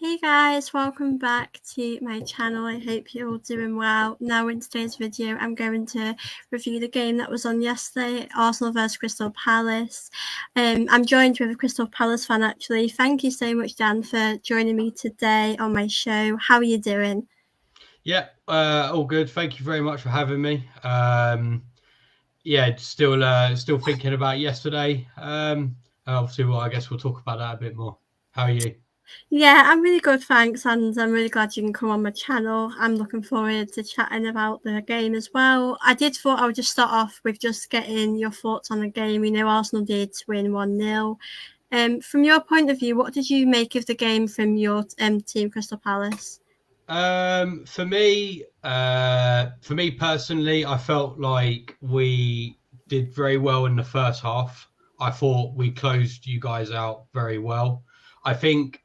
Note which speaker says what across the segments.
Speaker 1: Hey guys, welcome back to my channel. I hope you're all doing well. Now in today's video, I'm going to review the game that was on yesterday, Arsenal vs Crystal Palace. I'm joined with a Crystal Palace fan actually. Thank you so much, Dan, for joining me today on my show. How are you doing?
Speaker 2: Yeah, all good. Thank you very much for having me. Still thinking about yesterday. Obviously, I guess we'll talk about that a bit more. How are you?
Speaker 1: Yeah, I'm really good, thanks, and I'm really glad you can come on my channel. I'm looking forward to chatting about the game as well. I thought I would just start off with just getting your thoughts on the game. Arsenal did win 1-0. From your point of view, what did you make of the game from your team, Crystal Palace?
Speaker 2: For me personally, I felt like we did very well in the first half. I thought we closed you guys out very well. I think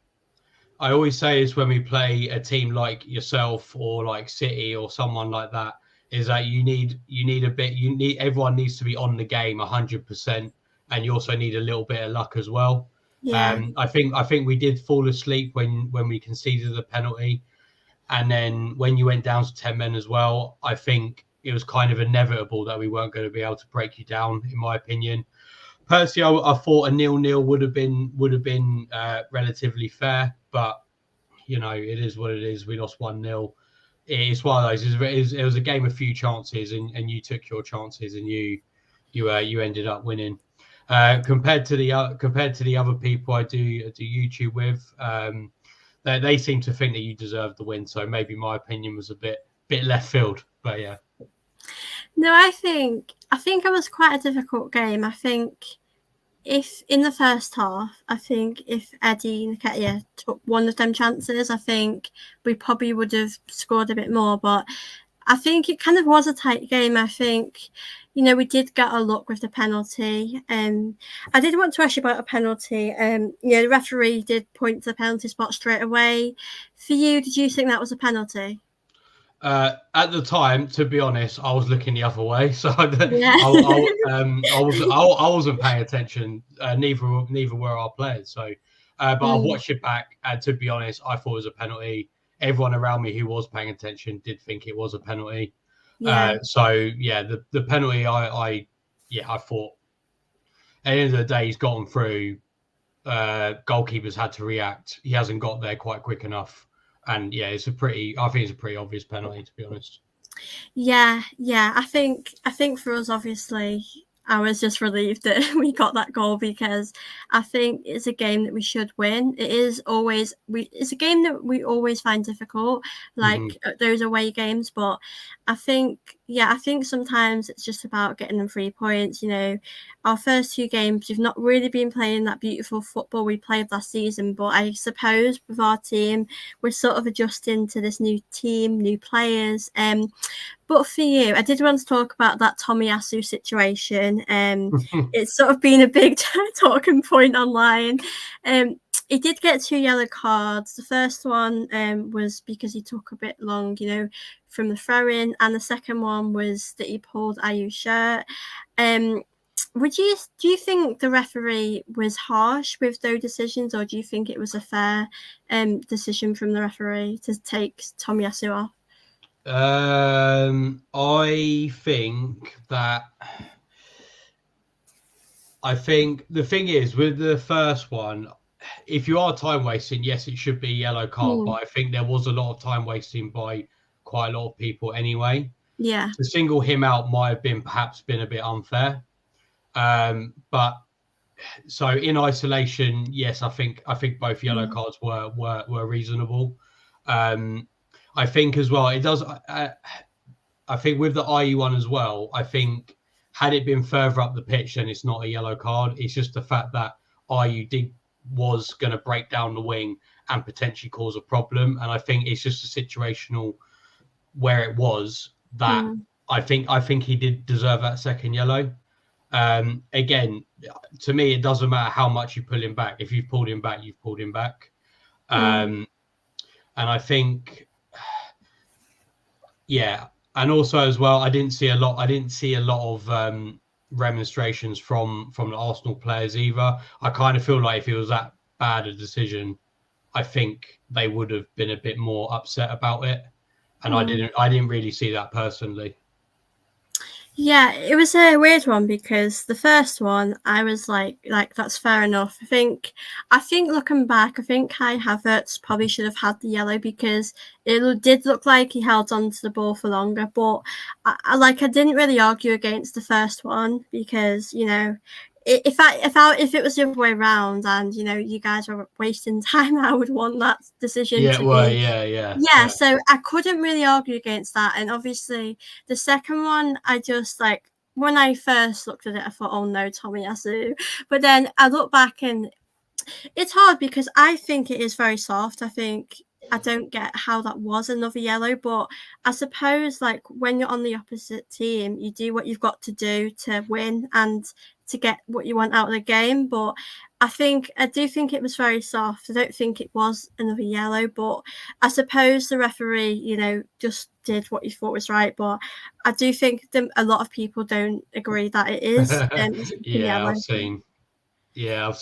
Speaker 2: I always say is when we play a team like yourself or like City or someone like that, is that everyone needs to be on the game 100%, and you also need a little bit of luck as well.
Speaker 1: Yeah.
Speaker 2: I think we did fall asleep when we conceded the penalty, and then when you went down to 10 men as well, I think it was kind of inevitable that we weren't going to be able to break you down, in my opinion. Personally, I thought a 0-0 would have been relatively fair, but it is what it is. We lost 1-0. It's one of those. It was a game of few chances, and you took your chances, and you ended up winning. Compared to the other people I do YouTube with, they seem to think that you deserved the win. So maybe my opinion was a bit left field, but yeah.
Speaker 1: No, I think it was quite a difficult game. I think if in the first half, I think if Eddie Nketiah took one of them chances, I think we probably would have scored a bit more. But I think it kind of was a tight game. I think, we did get a look with the penalty. I did want to ask you about a penalty. The referee did point to the penalty spot straight away. For you, did you think that was a penalty?
Speaker 2: At the time, to be honest, I was looking the other way, so
Speaker 1: Yeah.
Speaker 2: I wasn't paying attention. Neither were our players. So, but I watched it back, and to be honest, I thought it was a penalty. Everyone around me who was paying attention did think it was a penalty.
Speaker 1: Yeah.
Speaker 2: The penalty, I thought at the end of the day, he's gotten through. Goalkeepers had to react. He hasn't got there quite quick enough. And yeah, I think it's a pretty obvious penalty, to be honest.
Speaker 1: Yeah. I think for us, obviously, I was just relieved that we got that goal because I think it's a game that we should win. It's a game that we always find difficult, like those away games. But I think sometimes it's just about getting them 3 points. Our first 2 games, we've not really been playing that beautiful football we played last season. But I suppose with our team, we're sort of adjusting to this new team, new players. But for you, I did want to talk about that Tomiyasu situation. It's sort of been a big talking point online. He did get 2 yellow cards. The first one was because he took a bit long, from the throw-in, and the second one was that he pulled Ayu's shirt. Do you think the referee was harsh with those decisions, or do you think it was a fair decision from the referee to take Tomiyasu off?
Speaker 2: I think the thing is with the first one, if you are time wasting, yes, it should be a yellow card. But I think there was a lot of time wasting by quite a lot of people anyway.
Speaker 1: Yeah.
Speaker 2: To single him out might have perhaps been a bit unfair. But so in isolation, yes, I think both yellow cards were reasonable. I think as well, it does. I think with the IE one as well, I think had it been further up the pitch, then it's not a yellow card. It's just the fact that IU was going to break down the wing and potentially cause a problem. And I think it's just a situational where it was that I think he did deserve that second yellow. Again, to me, it doesn't matter how much you pull him back. If you've pulled him back, you've pulled him back. And I think, yeah. And also as well, I didn't see a lot of remonstrations from the Arsenal players either. I kind of feel like if it was that bad a decision, I think they would have been a bit more upset about it. And I didn't really see that personally.
Speaker 1: Yeah, it was a weird one because the first one I was like that's fair enough. I think looking back, I think Kai Havertz probably should have had the yellow because it did look like he held on to the ball for longer. But I didn't really argue against the first one because if it was the other way around and you guys were wasting time, I would want that decision to be. Yeah, so I couldn't really argue against that. And obviously, the second one, I just when I first looked at it, I thought, oh no, Tomiyasu. But then I look back and it's hard because I think it is very soft. I don't get how that was another yellow, but I suppose when you're on the opposite team, you do what you've got to do to win and to get what you want out of the game. But I do think it was very soft. I don't think it was another yellow, but I suppose the referee, just did what he thought was right. But I do think a lot of people don't agree that it is.
Speaker 2: Yeah,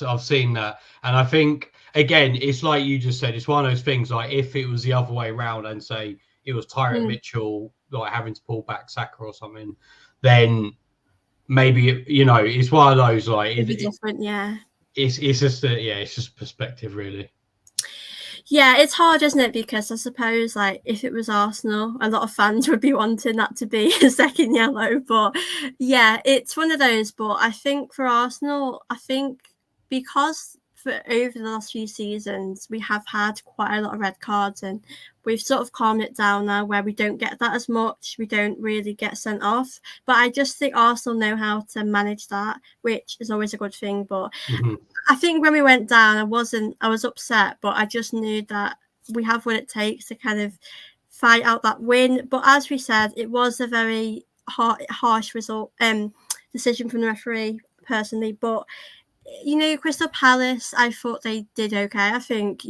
Speaker 2: I've seen that, and I think again, it's like you just said, it's one of those things. Like if it was the other way around, and say it was Tyrick Mitchell having to pull back Saka or something, then maybe it's one of those
Speaker 1: it'd be different. Yeah,
Speaker 2: it's just perspective, really.
Speaker 1: Yeah, it's hard, isn't it? Because I suppose if it was Arsenal, a lot of fans would be wanting that to be a second yellow. But yeah, it's one of those. But I think for Arsenal, because for over the last few seasons, we have had quite a lot of red cards and we've sort of calmed it down now where we don't get that as much. We don't really get sent off. But I just think Arsenal know how to manage that, which is always a good thing. But I think when we went down, I was upset, but I just knew that we have what it takes to kind of fight out that win. But as we said, it was a very harsh decision from the referee personally. But Crystal Palace, I thought they did okay. I think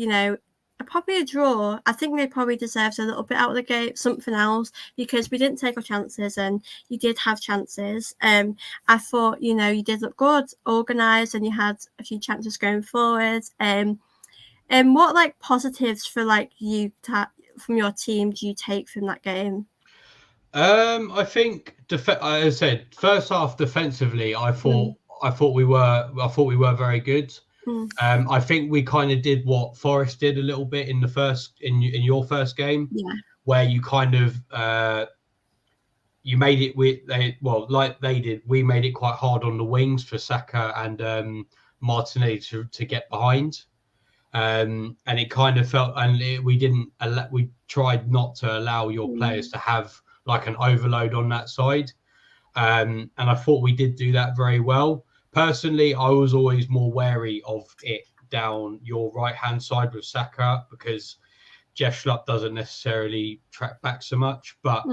Speaker 1: probably a draw. I think they probably deserved a little bit out of the game, something else, because we didn't take our chances and you did have chances. I thought, you did look good, organised, and you had a few chances going forward. And what positives for you from your team do you take from that game?
Speaker 2: I think as I said, first half defensively, I thought we were very good. I think we kind of did what Forest did a little bit in your first game, where you kind of you made it like they did. We made it quite hard on the wings for Saka and Martinelli to get behind, and it kind of felt, and we tried not to allow your players to have an overload on that side, and I thought we did do that very well. Personally, I was always more wary of it down your right-hand side with Saka because Jeff Schlupp doesn't necessarily track back so much. But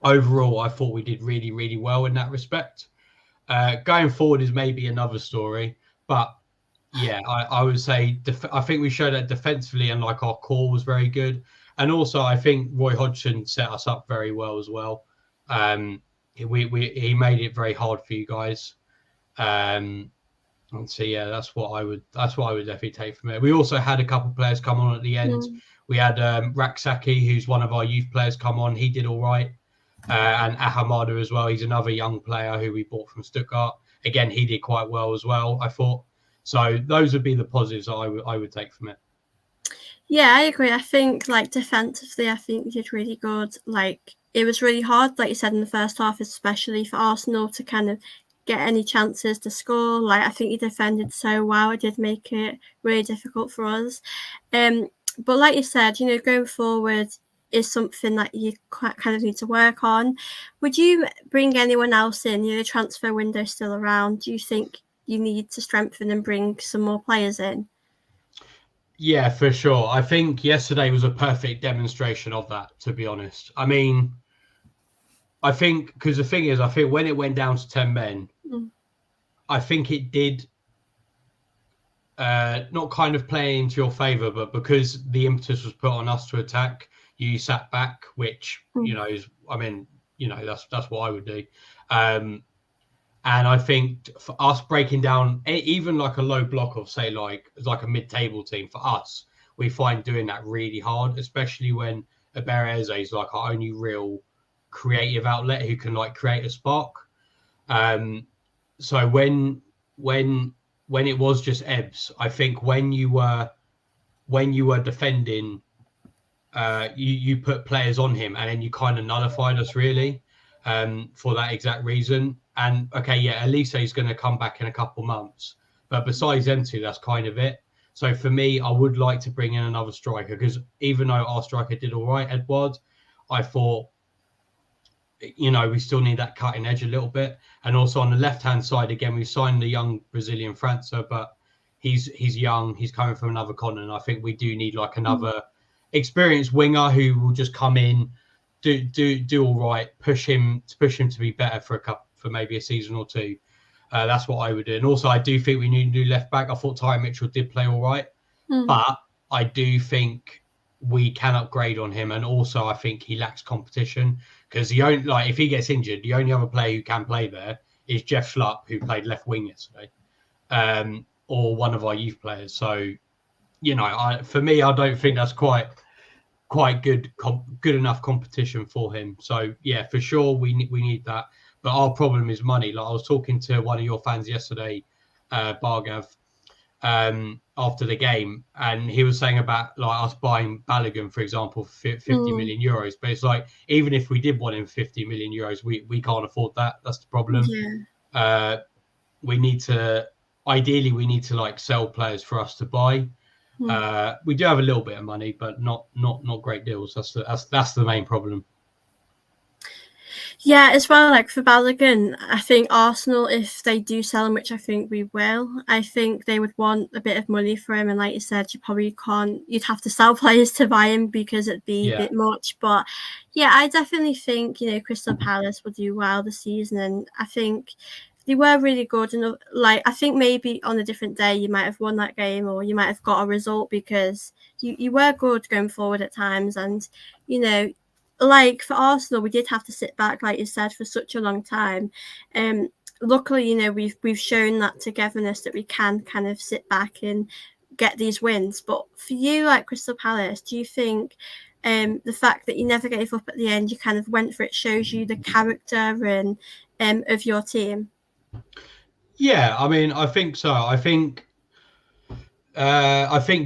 Speaker 2: overall, I thought we did really, really well in that respect. Going forward is maybe another story. But, yeah, I would say I think we showed that defensively and our core was very good. And also, I think Roy Hodgson set us up very well as well. He made it very hard for you guys. And so that's what I would definitely take from it. We also had a couple of players come on at the end. We had Raksaki, who's one of our youth players, come on. He did all right, and Ahamada as well. He's another young player who we bought from Stuttgart. Again, he did quite well as well, I thought. So those would be the positives I would take from it.
Speaker 1: Yeah, I agree. I think defensively, I think we did really good. It was really hard, like you said, in the first half, especially for Arsenal to kind of get any chances to score. I think he defended so well. It did make it really difficult for us. But like you said, going forward is something that you kind of need to work on. Would you bring anyone else in? The transfer window still around. Do you think you need to strengthen and bring some more players in?
Speaker 2: Yeah, for sure. I think yesterday was a perfect demonstration of that, to be honest. I mean, I think because the thing is, I think when it went down to 10 men, I think it did not kind of play into your favour, but because the impetus was put on us to attack, you sat back, which is, that's what I would do. And I think for us breaking down even a low block of say like a mid-table team, for us, we find doing that really hard, especially when Eberechi is like our only real creative outlet who can like create a spark. So when it was just Ebbs, I think when you were defending, you put players on him, and then you kind of nullified us really, for that exact reason. And okay, yeah, Elise is going to come back in a couple months, but besides them two, that's kind of it. So for me, I would like to bring in another striker, because even though our striker did all right, Edouard, I thought, we still need that cutting edge a little bit. And also on the left-hand side, again, we signed the young Brazilian França, but he's young. He's coming from another continent. I think we do need like another experienced winger who will just come in, do all right, push him to be better for maybe a season or two. That's what I would do. And also, I do think we need a new left back. I thought Ty Mitchell did play all right, but I do think we can upgrade on him. And also, I think he lacks competition, because if he gets injured, the only other player who can play there is Jeff Schlupp, who played left wing yesterday, or one of our youth players. So, for me, I don't think that's quite good enough competition for him. So yeah, for sure we need that. But our problem is money. Like I was talking to one of your fans yesterday, Bargav, after the game, and he was saying about like us buying Balogun, for example, for 50 million euros. But it's like, even if we did want him 50 million euros, we can't afford that. That's the problem. Yeah. We need to like sell players for us to buy. We do have a little bit of money, but not great deals. That's the main problem.
Speaker 1: Yeah, as well, like for Balogun, I think Arsenal, if they do sell him, which I think we will, I think they would want a bit of money for him. And like you said, you'd have to sell players to buy him, because it'd be a bit much. But yeah, I definitely think, Crystal Palace will do well this season. And I think they were really good. And like, I think maybe on a different day, you might have won that game, or you might have got a result, because you were good going forward at times. And, like for Arsenal, we did have to sit back, like you said, for such a long time. Luckily, we've shown that togetherness, that we can kind of sit back and get these wins. But for you, like Crystal Palace, do you think the fact that you never gave up at the end, you kind of went for it, shows you the character and of your team?
Speaker 2: Yeah, I mean, I think so. I think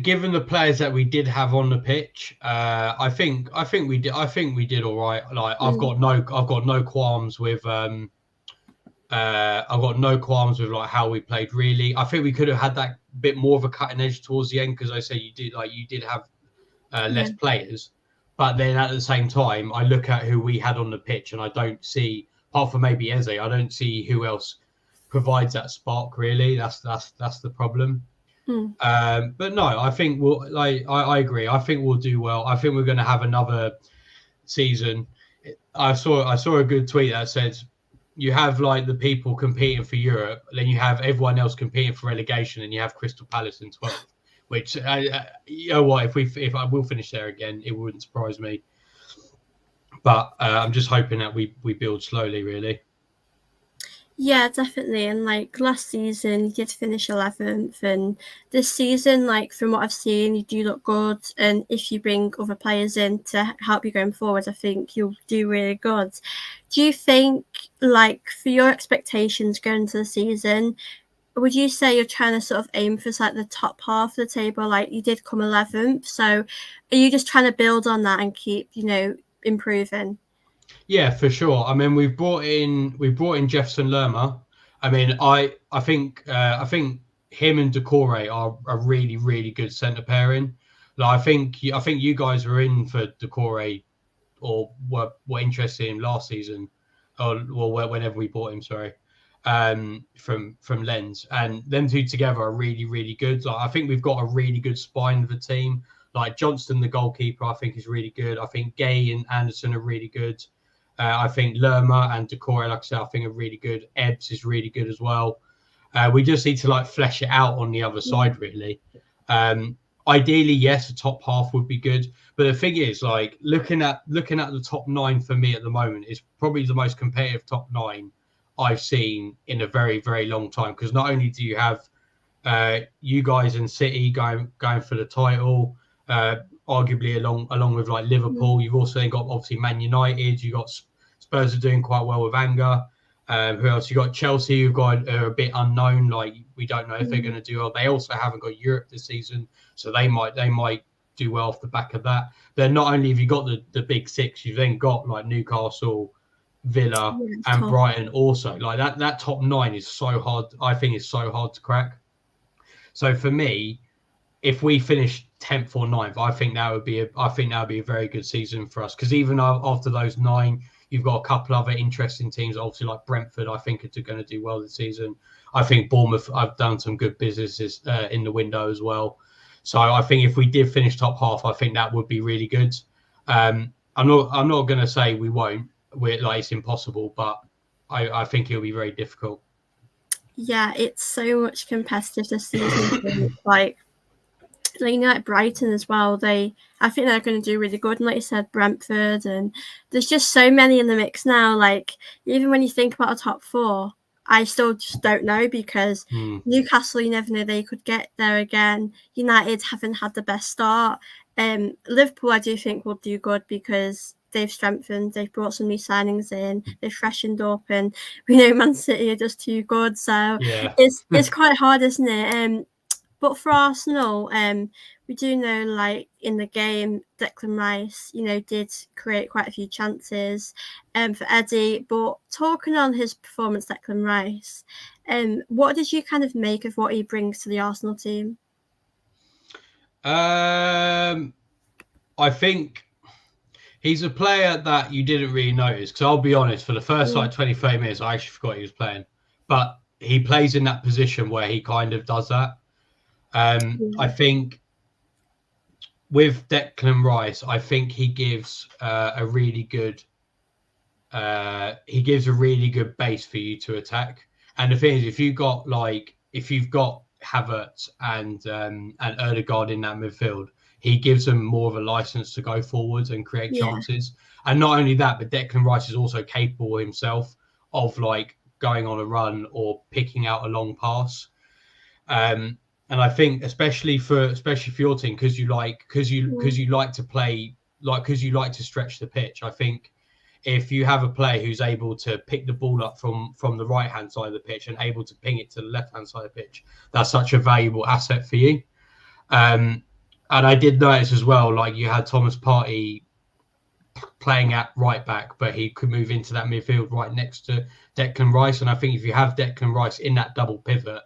Speaker 2: given the players that we did have on the pitch, I think we did all right. Like I've got no qualms with like how we played. Really, I think we could have had that bit more of a cutting edge towards the end, because I say you did have less players, but then at the same time, I look at who we had on the pitch, and I don't see, apart from maybe Eze, I don't see who else provides that spark. Really, that's the problem. But no, I think I agree. I think we'll do well. I think we're going to have another season. I saw a good tweet that says you have like the people competing for Europe, then you have everyone else competing for relegation, and you have Crystal Palace in 12th. Which you know what, if I will finish there again, it wouldn't surprise me. But I'm just hoping that we build slowly, really.
Speaker 1: Yeah, definitely. And like last season, you did finish 11th, and this season, like from what I've seen, you do look good. And if you bring other players in to help you going forward, I think you'll do really good. Do you think, like, for your expectations going into the season, would you say you're trying to sort of aim for like the top half of the table? Like you did come 11th, so are you just trying to build on that and keep, improving?
Speaker 2: Yeah, for sure. I mean, we've brought in Jefferson Lerma. I mean, I think him and Doucouré are a really, really good centre pairing. Like, I think you guys were in for Doucouré, or were interested in last season, or whenever we bought him. Sorry, from Lens, and them two together are really, really good. Like, I think we've got a really good spine of the team. Like Johnston, the goalkeeper, I think is really good. I think Gay and Anderson are really good. I think Lerma and Doucouré, like I said, I think are really good. Ebbs is really good as well. We just need to like flesh it out on the other side, really. Ideally, yes, the top half would be good. But the thing is, like looking at the top 9 for me at the moment is probably the most competitive top 9 I've seen in a very, very long time. Because not only do you have you guys in City going for the title, arguably along with like Liverpool. You've also then got obviously Man United. You got Spurs are doing quite well with Anger. Who else? You got Chelsea, who've got a bit unknown. Like we don't know if they're going to do well. They also haven't got Europe this season, so they might do well off the back of that. Then not only have you got the big six, you've then got like Newcastle, Villa, and
Speaker 1: tough.
Speaker 2: Brighton also. Like that top 9 is so hard. I think it's so hard to crack. So for me, if we finish 10th or 9th, I think that would be a very good season for us. Because even after those 9, you've got a couple other interesting teams, obviously like Brentford. I think are going to do well this season. I think Bournemouth. I've done some good businesses in the window as well. So I think if we did finish top half, I think that would be really good. I'm not going to say we won't. It's impossible, but I think it'll be very difficult.
Speaker 1: Yeah, it's so much competitive this season. like Brighton as well. I think they're going to do really good. And like you said, Brentford, and there's just so many in the mix now. Like even when you think about a top 4, I still just don't know because Newcastle, you never know they could get there again. United haven't had the best start. Liverpool, I do think will do good because they've strengthened. They've brought some new signings in. They've freshened up, and we know Man City are just too good. So it's quite hard, isn't it? But for Arsenal, we do know, like in the game, Declan Rice, did create quite a few chances for Eddie. But talking on his performance, Declan Rice, what did you kind of make of what he brings to the Arsenal team?
Speaker 2: I think he's a player that you didn't really notice. Because I'll be honest, for the first 20, 30 minutes, I actually forgot he was playing. But he plays in that position where he kind of does that. I think with Declan Rice, I think he gives a really good base for you to attack. And the thing is, if you've got Havertz and Ødegaard in that midfield, he gives them more of a license to go forwards and create chances. And not only that, but Declan Rice is also capable himself of like going on a run or picking out a long pass. And I think especially for your team, because you like to play, because you like to stretch the pitch. I think if you have a player who's able to pick the ball up from the right hand side of the pitch and able to ping it to the left hand side of the pitch, that's such a valuable asset for you. And I did notice as well, like you had Thomas Partey playing at right back, but he could move into that midfield right next to Declan Rice. And I think if you have Declan Rice in that double pivot,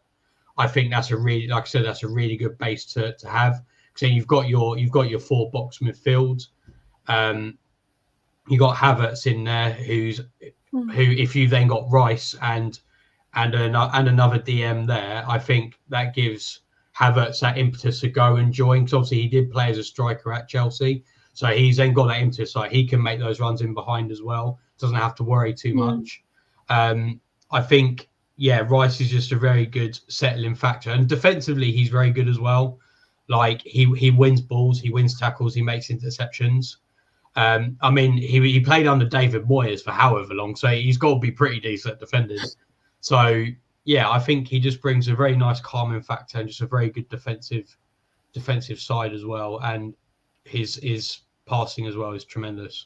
Speaker 2: I think that's a really, like I said, that's a really good base to have. So you've got your 4 box midfield. You got Havertz in there, who if you then got Rice and another DM there, I think that gives Havertz that impetus to go and join. Because obviously he did play as a striker at Chelsea, so he's then got that impetus. Like he can make those runs in behind as well. Doesn't have to worry too much. I think. Yeah, Rice is just a very good settling factor. And defensively, he's very good as well. Like, he wins balls, he wins tackles, he makes interceptions. I mean, he played under David Moyes for however long, so he's got to be pretty decent at defenders. So, yeah, I think he just brings a very nice calming factor and just a very good defensive side as well. And his passing as well is tremendous.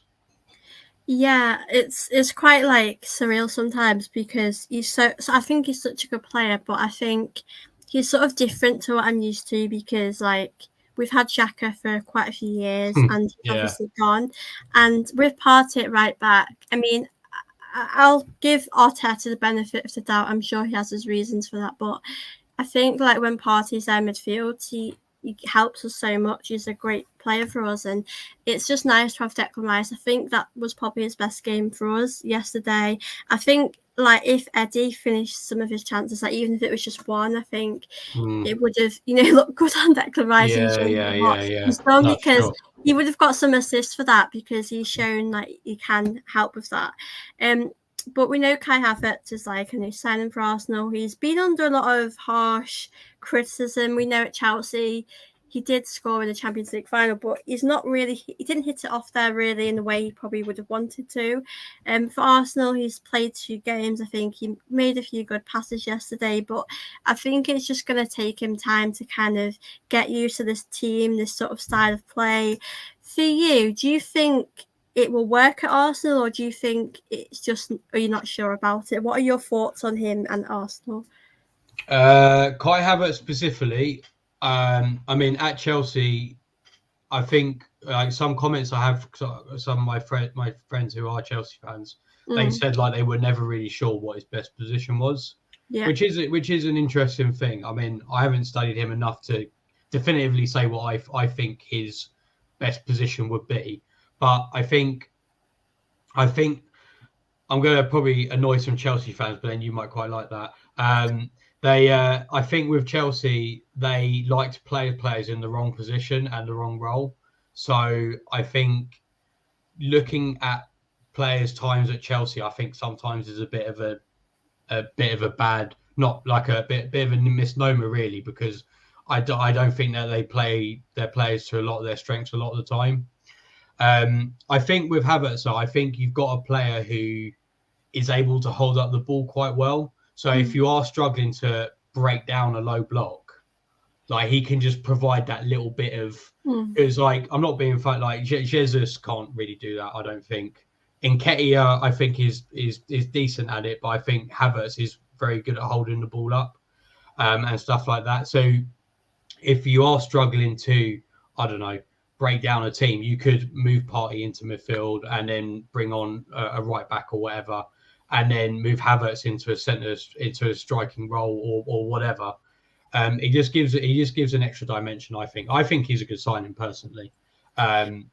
Speaker 1: Yeah, it's quite like surreal sometimes because so I think he's such a good player, but I think he's sort of different to what I'm used to because like we've had Xhaka for quite a few years and he's obviously gone. And with Partey right back, I mean, I'll give Arteta the benefit of the doubt. I'm sure he has his reasons for that, but I think like when Partey's there midfield, he helps us so much. He's a great player for us, and it's just nice to have Declan Rice. I think that was probably his best game for us yesterday. I think like if Eddie finished some of his chances, like even if it was just one, I think it would have looked good on Declan Rice. He's done because he would have got some assists for that because he's shown like he can help with that. But we know Kai Havertz is like a new signing for Arsenal. He's been under a lot of harsh criticism. We know at Chelsea, he did score in the Champions League final, but he didn't hit it off there really in the way he probably would have wanted to. For Arsenal, he's played 2 games. I think he made a few good passes yesterday, but I think it's just going to take him time to kind of get used to this team, this sort of style of play. For you, do you think it will work at Arsenal, or do you think it's just, are you not sure about it? What are your thoughts on him and Arsenal?
Speaker 2: Kai Havertz specifically, I mean, at Chelsea, I think like some comments I have, some of my friends who are Chelsea fans, they said like they were never really sure what his best position was, which is an interesting thing. I mean, I haven't studied him enough to definitively say what I think his best position would be, but I think I'm going to probably annoy some Chelsea fans, but then you might quite like that. I think with Chelsea, they like to play players in the wrong position and the wrong role. So I think looking at players' times at Chelsea, I think sometimes is a bit of a bad, not like a bit of a misnomer really, because I don't think that they play their players to a lot of their strengths a lot of the time. I think with Havertz, I think you've got a player who is able to hold up the ball quite well. So if you are struggling to break down a low block, like he can just provide that little bit of, because like I'm not being funny, like Jesus can't really do that, I don't think. Nketiah, I think is decent at it, but I think Havertz is very good at holding the ball up and stuff like that. So if you are struggling to, I don't know, break down a team, you could move Partey into midfield and then bring on a right back or whatever, and then move Havertz into a centre, into a striking role or whatever. He just gives an extra dimension. I think he's a good signing personally, and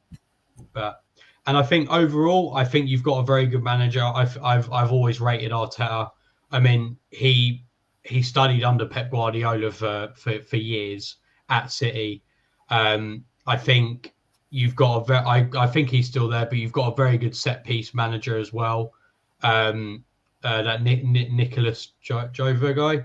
Speaker 2: I think overall, I think you've got a very good manager. I've always rated Arteta. I mean, he studied under Pep Guardiola for years at City. I think you've got I think he's still there, but you've got a very good set piece manager as well. That Nicholas Jova guy.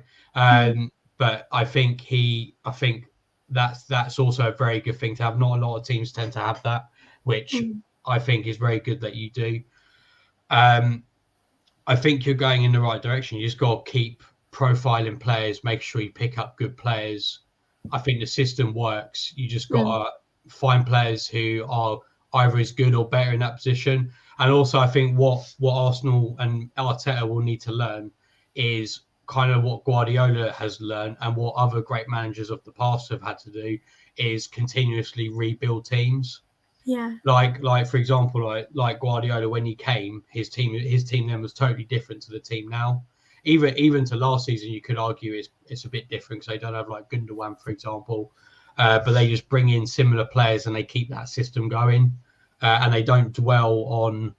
Speaker 2: But I think that's also a very good thing to have. Not a lot of teams tend to have that, which I think is very good that you do. I think you're going in the right direction. You just got to keep profiling players, make sure you pick up good players. I think the system works. You just got to find players who are either as good or better in that position. And also, I think what Arsenal and Arteta will need to learn is kind of what Guardiola has learned and what other great managers of the past have had to do is continuously rebuild teams.
Speaker 1: Yeah.
Speaker 2: Like for example, like Guardiola, when he came, his team then was totally different to the team now. Even to last season, you could argue it's a bit different because they don't have like Gundogan, for example, but they just bring in similar players and they keep that system going, and they don't dwell on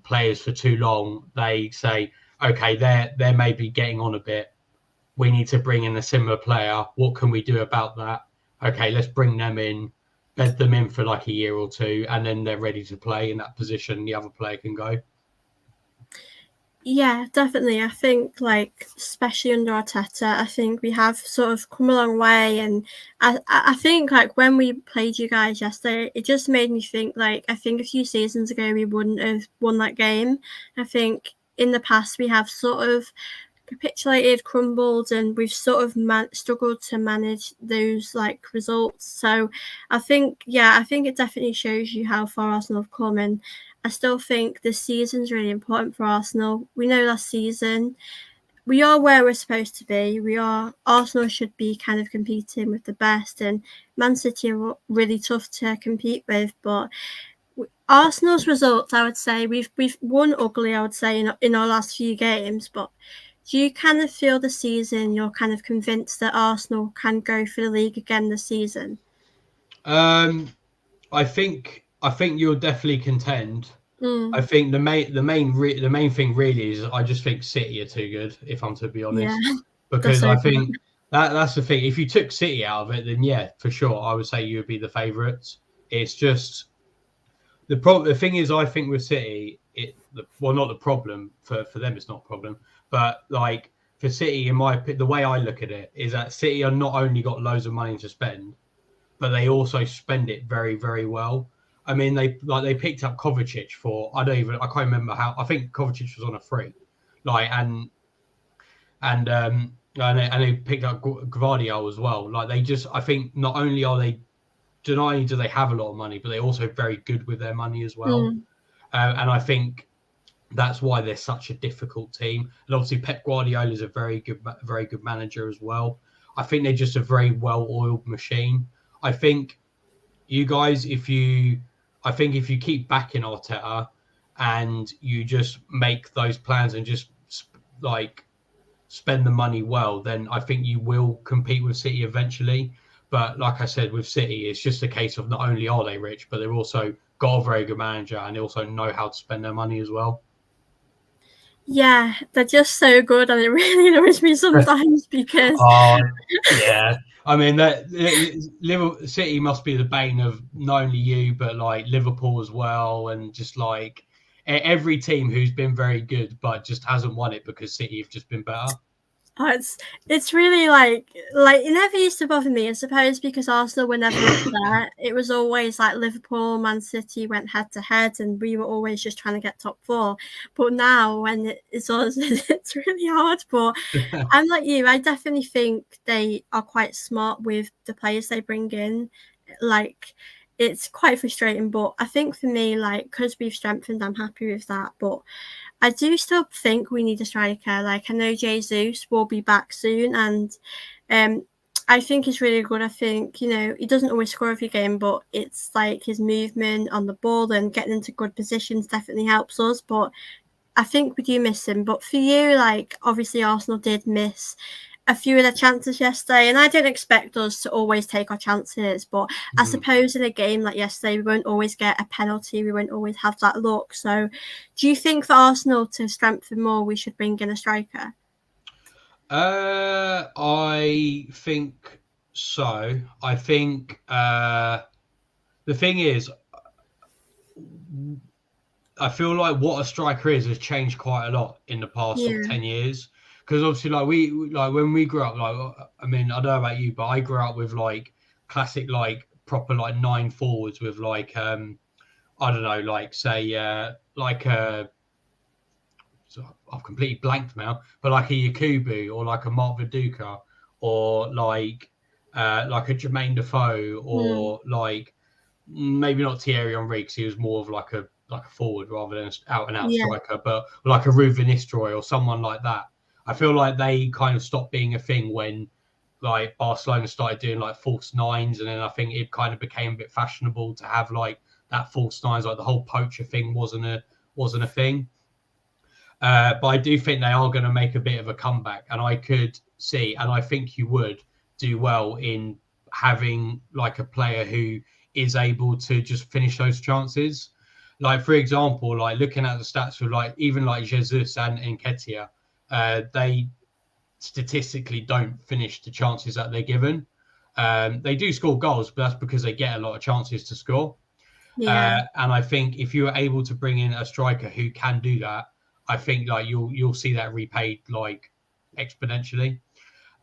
Speaker 2: players for too long. They say, okay, they're maybe getting on a bit. We need to bring in a similar player. What can we do about that? Okay, let's bring them in, bed them in for like a year or two, and then they're ready to play in that position. The other player can go.
Speaker 1: Yeah, definitely. I think, like, especially under Arteta, I think we have sort of come a long way. And I think, like, when we played you guys yesterday, it just made me think, like, I think a few seasons ago we wouldn't have won that game. I think in the past we have sort of capitulated, crumbled, and we've sort of struggled to manage those, like, results. So I think it definitely shows you how far Arsenal have come. And I still think this season's really important for Arsenal. We know last season we are where we're supposed to be. Arsenal should be kind of competing with the best, and Man City are really tough to compete with. But Arsenal's results, I would say, we've won ugly, I would say, in our last few games. But do you kind of feel the season you're kind of convinced that Arsenal can go for the league again this season?
Speaker 2: I think you'll definitely contend. I think the main thing really is I just think City are too good, if I'm to be honest. Yeah, because I think that's the thing. If you took City out of it, then yeah, for sure, I would say you would be the favourites. It's just the thing is, I think with City, not the problem for them. It's not a problem, but like for City, the way I look at it is that City are not only got loads of money to spend, but they also spend it very, very well. I mean, they picked up Kovacic for I can't remember how. I think Kovacic was on a free, like and they picked up Gvardiol as well. Like I think not only do they have a lot of money, but they're also very good with their money as well. And I think that's why they're such a difficult team. And obviously, Pep Guardiola is a very good manager as well. I think they're just a very well-oiled machine. I think you guys, if you keep backing Arteta and you just make those plans and just like spend the money well, then I think you will compete with City eventually. But like I said, with City, it's just a case of not only are they rich, but they've also got a very good manager and they also know how to spend their money as well.
Speaker 1: Yeah, they're just so good, and it really annoys me sometimes because.
Speaker 2: Yeah, I mean that Liverpool City must be the bane of not only you but like Liverpool as well, and just like every team who's been very good but just hasn't won it because City have just been better.
Speaker 1: Oh, it's really like it never used to bother me, I suppose, because Arsenal were never up there. It was always like Liverpool, Man City went head to head, and we were always just trying to get top four. But now, when it's us, it's really hard. But I'm like you, I definitely think they are quite smart with the players they bring in. Like, it's quite frustrating, but I think for me, like, because we've strengthened, I'm happy with that. But I do still think we need a striker. Like, I know Jesus will be back soon, and I think he's really good. I think, he doesn't always score every game, but it's like his movement on the ball and getting into good positions definitely helps us. But I think we do miss him. But for you, like, obviously Arsenal did miss a few of the chances yesterday, and I don't expect us to always take our chances, but I suppose in a game like yesterday, we won't always get a penalty, we won't always have that luck. So do you think for Arsenal to strengthen more, we should bring in a striker?
Speaker 2: I think so. I think the thing is, I feel like what a striker is has changed quite a lot in the past 10 years. Because obviously, when we grew up, I mean, I don't know about you, but I grew up with like classic, like proper, like 9 forwards with like, I don't know, like say, I've completely blanked now, but like a Yakubu or like a Mark Viduka or like a Jermaine Defoe or like maybe not Thierry Henry because he was more of like a forward rather than an out and out striker, but like a Ruben Nistelrooy or someone like that. I feel like they kind of stopped being a thing when like Barcelona started doing like false nines, and then I think it kind of became a bit fashionable to have like that false nines, like the whole poacher thing wasn't a thing. But I do think they are going to make a bit of a comeback, and I could see, and I think you would do well in having like a player who is able to just finish those chances. Like for example, like looking at the stats for like even like Jesus and Nketiah, they statistically don't finish the chances that they're given. They do score goals, but that's because they get a lot of chances to score. And I think if you're able to bring in a striker who can do that, I think like you'll see that repaid like exponentially.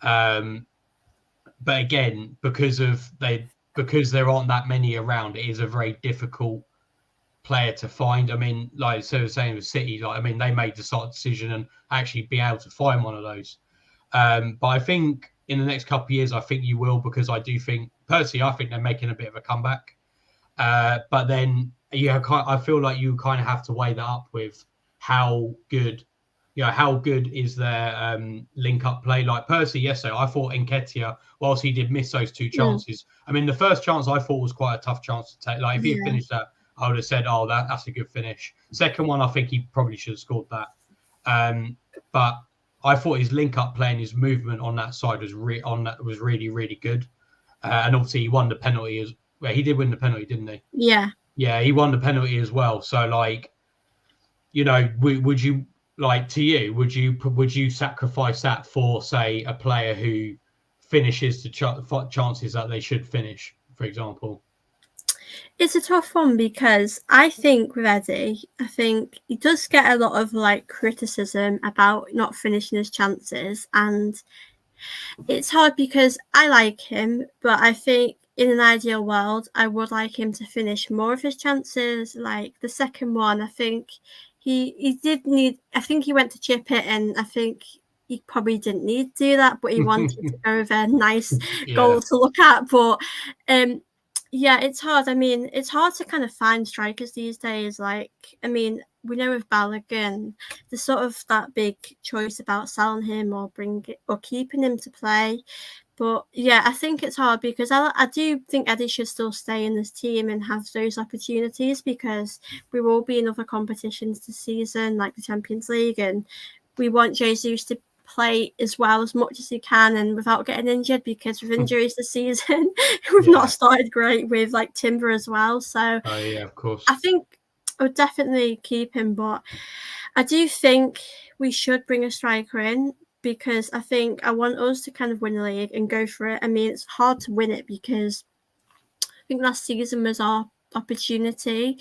Speaker 2: But again, because there aren't that many around, it is a very difficult player to find. I mean, like so saying with City, like I mean, they made the sort of decision and actually be able to find one of those. But I think in the next couple of years, I think you will, because I do think personally, I think they're making a bit of a comeback. But then I feel like you kind of have to weigh that up with how good is their link up play. Like personally, yesterday, I thought Nketiah, whilst he did miss those 2 chances, I mean, the first chance I thought was quite a tough chance to take. Like if he had finished that, I would have said, "Oh, that's a good finish." Second one, I think he probably should have scored that. But I thought his link-up play and his movement on that side was really, really good. And obviously, he won the penalty he did win the penalty, didn't he?
Speaker 1: Yeah.
Speaker 2: Yeah, he won the penalty as well. So, like, would you would you sacrifice that for, say, a player who finishes the chances that they should finish, for example?
Speaker 1: It's a tough one because I think with Eddie, I think he does get a lot of like criticism about not finishing his chances, and it's hard because I like him, but I think in an ideal world, I would like him to finish more of his chances. Like the second one, I think he did need. I think he went to chip it, and I think he probably didn't need to do that, but he wanted to go with a nice goal to look at. But yeah, it's hard. I mean, it's hard to kind of find strikers these days. Like, I mean, we know with Balogun, there's sort of that big choice about selling him or keeping him to play. But yeah, I think it's hard because I do think Eddie should still stay in this team and have those opportunities because we will be in other competitions this season, like the Champions League, and we want Jesus to play as well as much as he can and without getting injured, because with injuries this season we've not started great with like Timber as well. So
Speaker 2: yeah, of course.
Speaker 1: I think I would definitely keep him, but I do think we should bring a striker in because I think I want us to kind of win the league and go for it. I mean, it's hard to win it because I think last season was our opportunity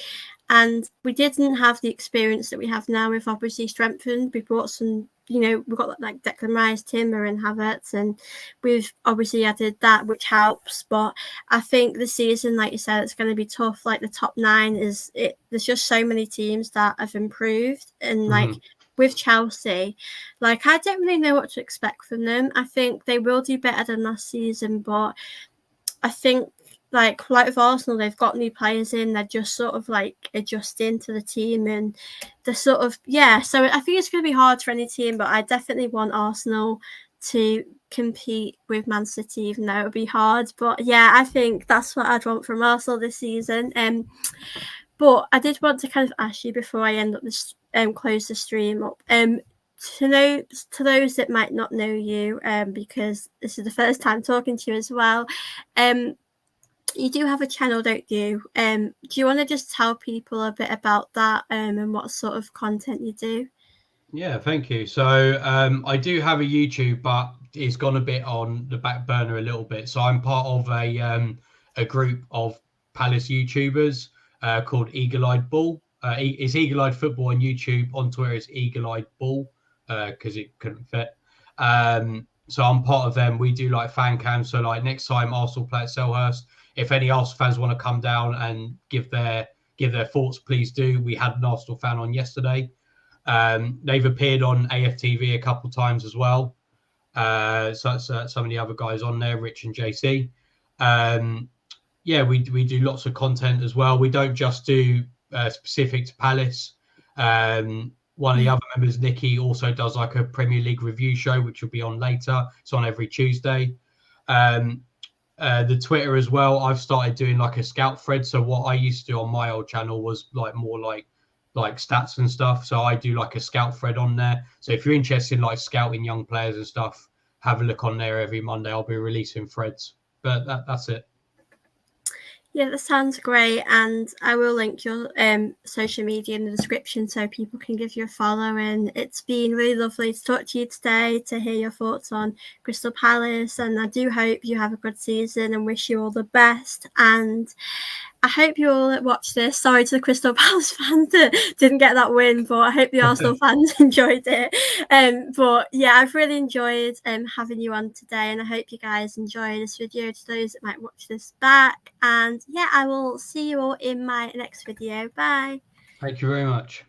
Speaker 1: and we didn't have the experience that we have now. We've obviously strengthened. We brought some, we've got like Declan Rice, Timber and Havertz, and we've obviously added that, which helps. But I think the season, like you said, it's going to be tough. Like the top 9 there's just so many teams that have improved, and like with Chelsea, like I don't really know what to expect from them. I think they will do better than last season, but I think like with Arsenal, they've got new players in. They're just sort of like adjusting to the team, and they're sort of So I think it's going to be hard for any team, but I definitely want Arsenal to compete with Man City, even though it'll be hard. But yeah, I think that's what I'd want from Arsenal this season. But I did want to kind of ask you before I end up this close the stream up. To those that might not know you, because this is the first time talking to you as well, you do have a channel, don't you? Do you want to just tell people a bit about that and what sort of content you do?
Speaker 2: Yeah, thank you. So I do have a YouTube, but it's gone a bit on the back burner a little bit. So I'm part of a group of Palace YouTubers called Eagle Eyed Bull. It's Eagle Eyed Football on YouTube. On Twitter, it's Eagle Eyed Bull because it couldn't fit. So I'm part of them. We do like fan cams. So like next time Arsenal play at Selhurst, if any Arsenal fans want to come down and give their thoughts, please do. We had an Arsenal fan on yesterday. They've appeared on AFTV a couple of times as well. So that's some of the other guys on there, Rich and JC. We do lots of content as well. We don't just do specific to Palace. One of the other members, Nikki, also does like a Premier League review show, which will be on later. It's on every Tuesday. The Twitter as well, I've started doing like a scout thread. So what I used to do on my old channel was like more like stats and stuff. So I do like a scout thread on there. So if you're interested in like scouting young players and stuff, have a look on there every Monday. I'll be releasing threads. But that's it.
Speaker 1: Yeah, that sounds great, and I will link your social media in the description so people can give you a follow. And it's been really lovely to talk to you today, to hear your thoughts on Crystal Palace, and I do hope you have a good season and wish you all the best. And I hope you all watch this. Sorry to the Crystal Palace fans that didn't get that win, but I hope the Arsenal fans enjoyed it. But yeah, I've really enjoyed having you on today, and I hope you guys enjoy this video to those that might watch this back. And yeah, I will see you all in my next video. Bye.
Speaker 2: Thank you very much.